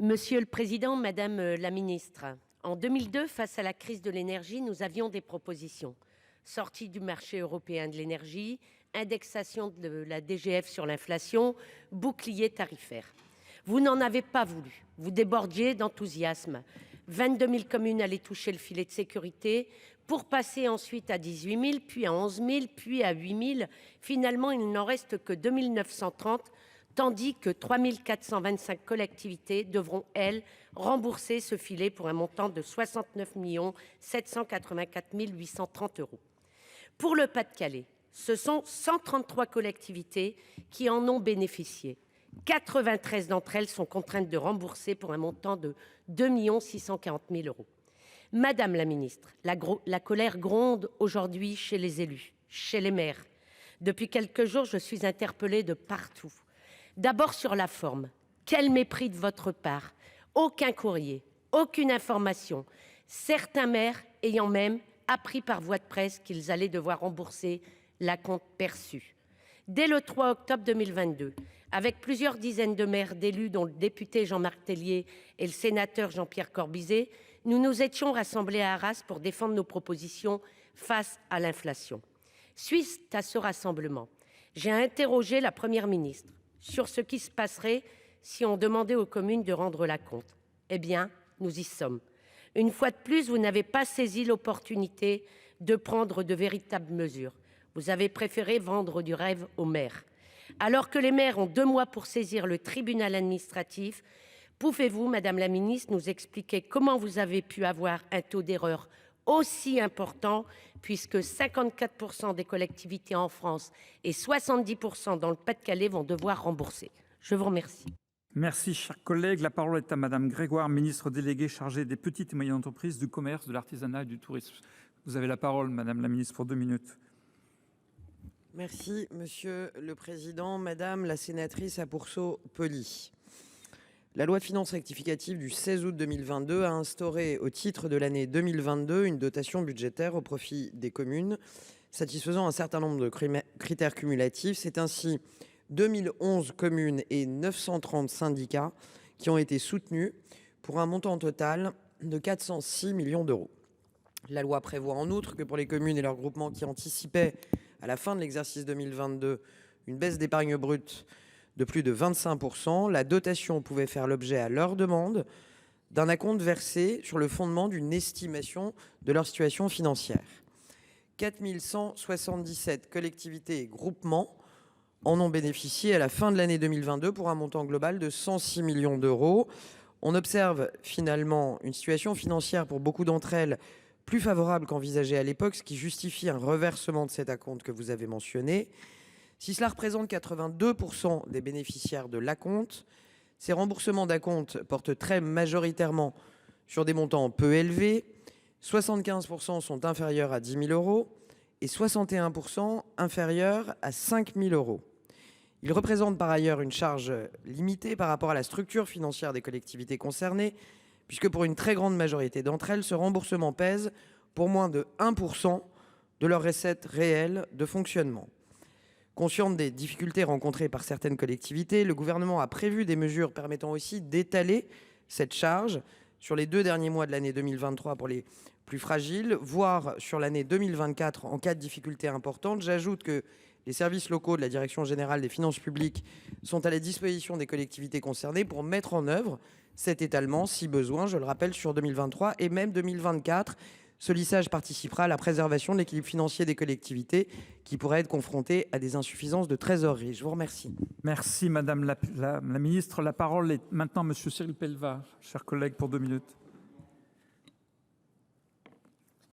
Monsieur le président, madame la ministre, en 2002, face à la crise de l'énergie, nous avions des propositions. Sortie du marché européen de l'énergie, indexation de la DGF sur l'inflation, bouclier tarifaire. Vous n'en avez pas voulu. Vous débordiez d'enthousiasme. 22 000 communes allaient toucher le filet de sécurité pour passer ensuite à 18 000, puis à 11 000, puis à 8 000. Finalement, il n'en reste que 2 930, tandis que 3 425 collectivités devront, elles, rembourser ce filet pour un montant de 69 784 830 euros. Pour le Pas-de-Calais, ce sont 133 collectivités qui en ont bénéficié. 93 d'entre elles sont contraintes de rembourser pour un montant de 2 640 000 euros. Madame la ministre, la colère gronde aujourd'hui chez les élus, chez les maires. Depuis quelques jours, je suis interpellée de partout. D'abord sur la forme. Quel mépris de votre part. Aucun courrier, aucune information. Certains maires ayant même appris par voie de presse qu'ils allaient devoir rembourser l'acompte perçu. Dès le 3 octobre 2022, avec plusieurs dizaines de maires, d'élus, dont le député Jean-Marc Tellier et le sénateur Jean-Pierre Corbizet, nous nous étions rassemblés à Arras pour défendre nos propositions face à l'inflation. Suite à ce rassemblement, j'ai interrogé la Première ministre sur ce qui se passerait si on demandait aux communes de rendre l'acompte. Eh bien, nous y sommes. Une fois de plus, vous n'avez pas saisi l'opportunité de prendre de véritables mesures. Vous avez préféré vendre du rêve aux maires. Alors que les maires ont 2 mois pour saisir le tribunal administratif, pouvez-vous, madame la ministre, nous expliquer comment vous avez pu avoir un taux d'erreur aussi important, puisque 54% des collectivités en France et 70% dans le Pas-de-Calais vont devoir rembourser? Je vous remercie. Merci, chers collègues. La parole est à madame Grégoire, ministre déléguée chargée des petites et moyennes entreprises, du commerce, de l'artisanat et du tourisme. Vous avez la parole, madame la ministre, pour 2 minutes. Merci, monsieur le président. Madame la sénatrice Apourceau-Poly, la loi de finances rectificative du 16 août 2022 a instauré, au titre de l'année 2022, une dotation budgétaire au profit des communes, satisfaisant un certain nombre de critères cumulatifs. C'est ainsi 2011 communes et 930 syndicats qui ont été soutenus pour un montant total de 406 millions d'euros. La loi prévoit en outre que pour les communes et leurs groupements qui anticipaient à la fin de l'exercice 2022 une baisse d'épargne brute de plus de 25%, la dotation pouvait faire l'objet à leur demande d'un acompte versé sur le fondement d'une estimation de leur situation financière. 4 177 collectivités et groupements en ont bénéficié à la fin de l'année 2022 pour un montant global de 106 millions d'euros. On observe finalement une situation financière pour beaucoup d'entre elles plus favorable qu'envisagé à l'époque, ce qui justifie un reversement de cet acompte que vous avez mentionné. Si cela représente 82% des bénéficiaires de l'acompte, ces remboursements d'acompte portent très majoritairement sur des montants peu élevés. 75% sont inférieurs à 10 000 euros et 61% inférieurs à 5 000 euros. Ils représentent par ailleurs une charge limitée par rapport à la structure financière des collectivités concernées, puisque pour une très grande majorité d'entre elles, ce remboursement pèse pour moins de 1% de leurs recettes réelles de fonctionnement. Consciente des difficultés rencontrées par certaines collectivités, le gouvernement a prévu des mesures permettant aussi d'étaler cette charge sur les 2 derniers mois de l'année 2023 pour les plus fragiles, voire sur l'année 2024 en cas de difficultés importantes. J'ajoute que les services locaux de la Direction générale des finances publiques sont à la disposition des collectivités concernées pour mettre en œuvre cet étalement si besoin, je le rappelle, sur 2023 et même 2024. Ce lissage participera à la préservation de l'équilibre financier des collectivités qui pourraient être confrontées à des insuffisances de trésorerie. Je vous remercie. Merci madame la ministre. La parole est maintenant à monsieur Cyril Pellevat, chers collègues, pour 2 minutes.